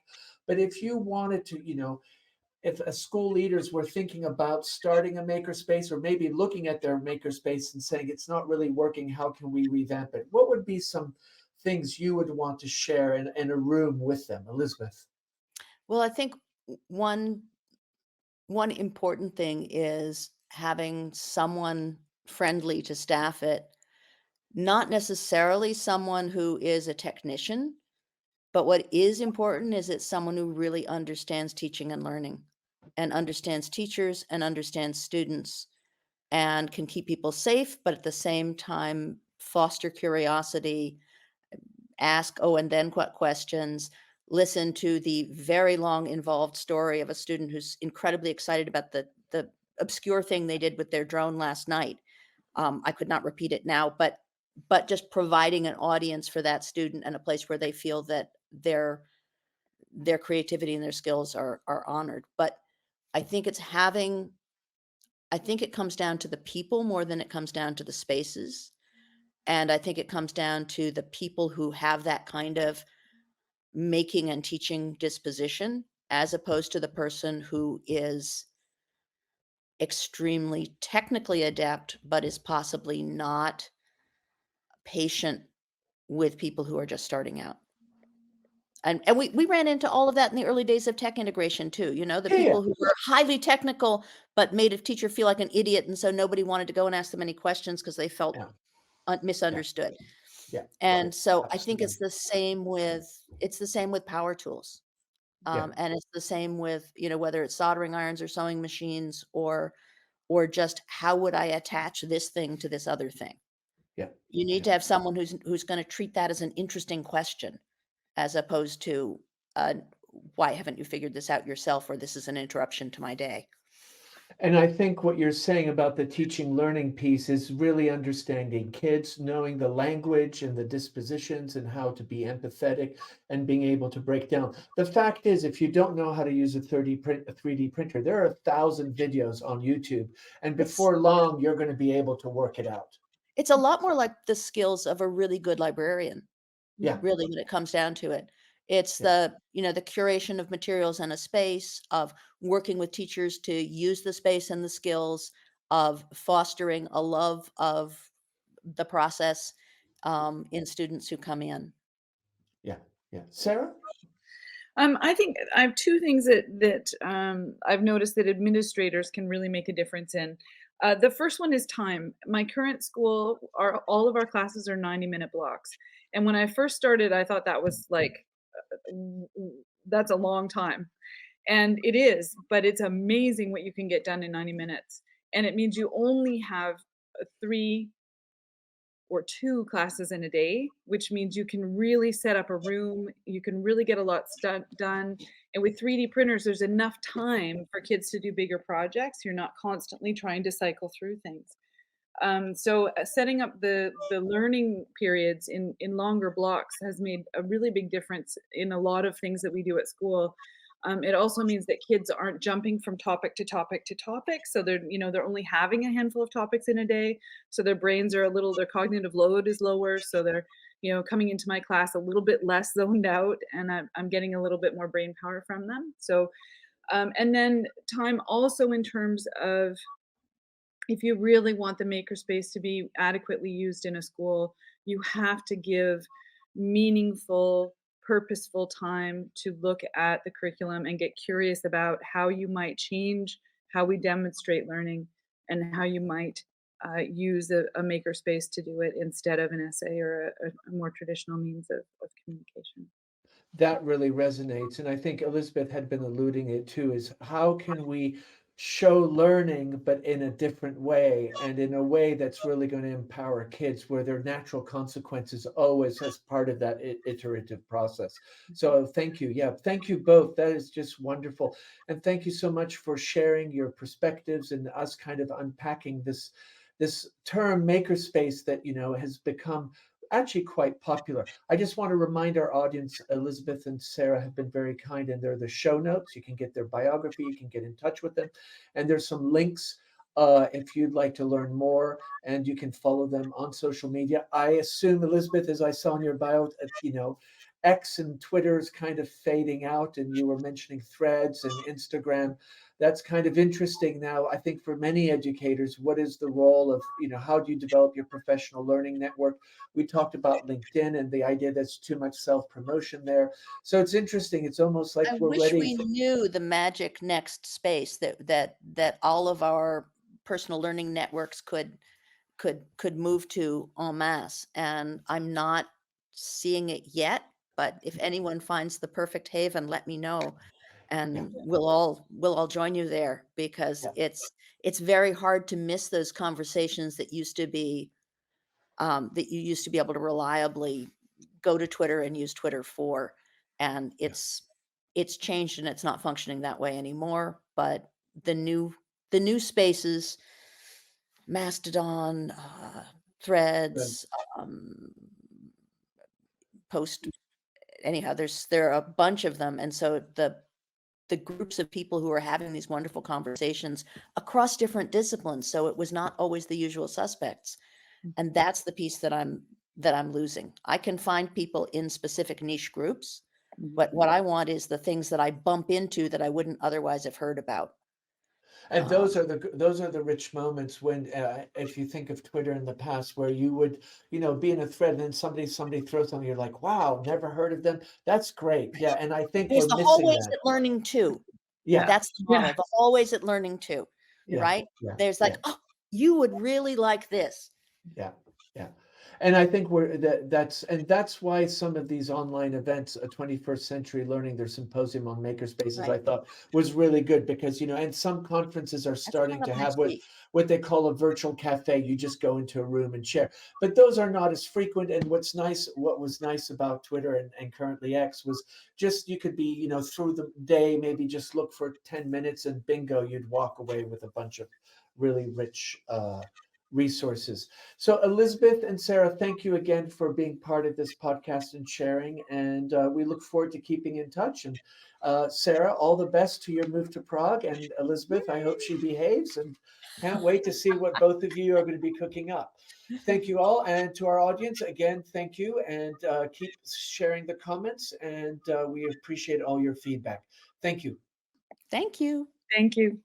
But if you wanted to, if a school leaders were thinking about starting a makerspace or maybe looking at their makerspace and saying it's not really working, how can we revamp it? What would be some things you would want to share in a room with them, Elizabeth? Well, I think one one important thing is having someone friendly to staff it, not necessarily someone who is a technician, but what is important is it's someone who really understands teaching and learning, and understands teachers and understands students, and can keep people safe, but at the same time foster curiosity, ask oh and then what questions, listen to the very long involved story of a student who's incredibly excited about the obscure thing they did with their drone last night. I could not repeat it now, but just providing an audience for that student and a place where they feel that their creativity and their skills are honored. But I think it's having I think it comes down to the people more than it comes down to the spaces. And I think it comes down to the people who have that kind of making and teaching disposition, as opposed to the person who is extremely technically adept, but is possibly not patient with people who are just starting out. And we ran into all of that in the early days of tech integration too, the Yeah, yeah, people who were highly technical, but made a teacher feel like an idiot, and so nobody wanted to go and ask them any questions because they felt yeah, yeah, misunderstood. yeah, yeah, And so I think absolutely. it's the same with power tools. Yeah, And it's the same with, whether it's soldering irons or sewing machines, or just how would I attach this thing to this other thing? yeah, You need yeah. to have someone who's going to treat that as an interesting question, as opposed to, uh, why haven't you figured this out yourself, or this is an interruption to my day. And I think what you're saying about the teaching learning piece is really understanding kids, knowing the language and the dispositions and how to be empathetic and being able to break down. The fact is, if you don't know how to use a 3D printer, there are 1,000 videos on YouTube, and It's before long, you're going to be able to work it out. it's a lot more like the skills of a really good librarian, Yeah, Mhm. really, when it comes down to it. It's yeah, the curation of materials and a space, of working with teachers to use the space and the skills, of fostering a love of the process, in students who come in. yeah, yeah. Sarah? I think I have two things that I've noticed that administrators can really make a difference in. The first one is time. My current school, all of our classes are 90-minute blocks, and when I first started, I thought that was like that's a long time, and it is, but it's amazing what you can get done in 90 minutes, and it means you only have 3 or 2 classes in a day, which means you can really set up a room, you can really get a lot done. And with 3D printers, there's enough time for kids to do bigger projects. You're not constantly trying to cycle through things. So setting up the learning periods in longer blocks has made a really big difference in a lot of things that we do at school. It also means that kids aren't jumping from topic to topic to topic, so they're only having a handful of topics in a day, so their brains are their cognitive load is lower, so they're coming into my class a little bit less zoned out, and I'm getting a little bit more brain power from them. So and then time also in terms of if you really want the makerspace to be adequately used in a school, you have to give meaningful, purposeful time to look at the curriculum and get curious about how you might change how we demonstrate learning and how you might use a makerspace to do it instead of an essay or a more traditional means of communication. That really resonates, and I think Elizabeth had been alluding it too, is how can we show learning, but in a different way, and in a way that's really gonna empower kids where their natural consequences always as part of that iterative process. So thank you. Yeah, thank you both. That is just wonderful. And thank you so much for sharing your perspectives and us kind of unpacking this term makerspace that, has become actually quite popular. I just want to remind our audience, Elizabeth and Sarah have been very kind, and they're the show notes. You can get their biography, you can get in touch with them, and there's some links if you'd like to learn more, and you can follow them on social media. I assume, Elizabeth, as I saw in your bio, X and Twitter is kind of fading out, and you were mentioning Threads and Instagram. That's kind of interesting now. I think for many educators, what is the role of, how do you develop your professional learning network? We talked about LinkedIn and the idea there's too much self-promotion there. So it's interesting. It's almost like I we're wish ready we for, knew the magic next space that all of our personal learning networks could move to en masse, and I'm not seeing it yet, but if anyone finds the perfect haven, let me know, yeah, and we'll all join you there because yeah, it's very hard to miss those conversations that you used to be able to reliably go to Twitter and use Twitter for, and yeah. it's changed and it's not functioning that way anymore. But the new the new spaces, Mastodon, Good. Threads, Post, anyhow, there are a bunch of them, and so the groups of people who are having these wonderful conversations across different disciplines. So it was not always the usual suspects. And that's the piece that I'm losing. I can find people in specific niche groups, Mhm. but what I want is the things that I bump into that I wouldn't otherwise have heard about. And Um, those are the rich moments when, if you think of Twitter in the past, where you would, be in a thread, and then somebody throws something, you're like, wow, never heard of them. That's great. Yeah, and I think there's we're the missing hallways that. at Learning Too. Yeah, Yeah. That's the Yeah. model, the hallways at Learning Too, yeah, right? yeah, There's yeah. like, "Oh, you would really like this." Yeah, yeah. And I think that's why some of these online events, a 21st Century Learning, their symposium on Makerspaces, I Right. thought was really good because, and some conferences are That's starting not to up my have what street. what they call a virtual cafe. You just go into a room and share. But those are not as frequent. And what was nice about Twitter and currently X was just you could be, through the day, maybe just look for 10 minutes and bingo, you'd walk away with a bunch of really rich resources. So, Elizabeth and Sarah, thank you again for being part of this podcast and sharing. And we look forward to keeping in touch. And Sarah, all the best to your move to Prague. And Elizabeth, I hope she behaves and can't wait to see what both of you are going to be cooking up. Thank you all. And to our audience, again, thank you. And keep sharing the comments. And we appreciate all your feedback. Thank you. Thank you. Thank you.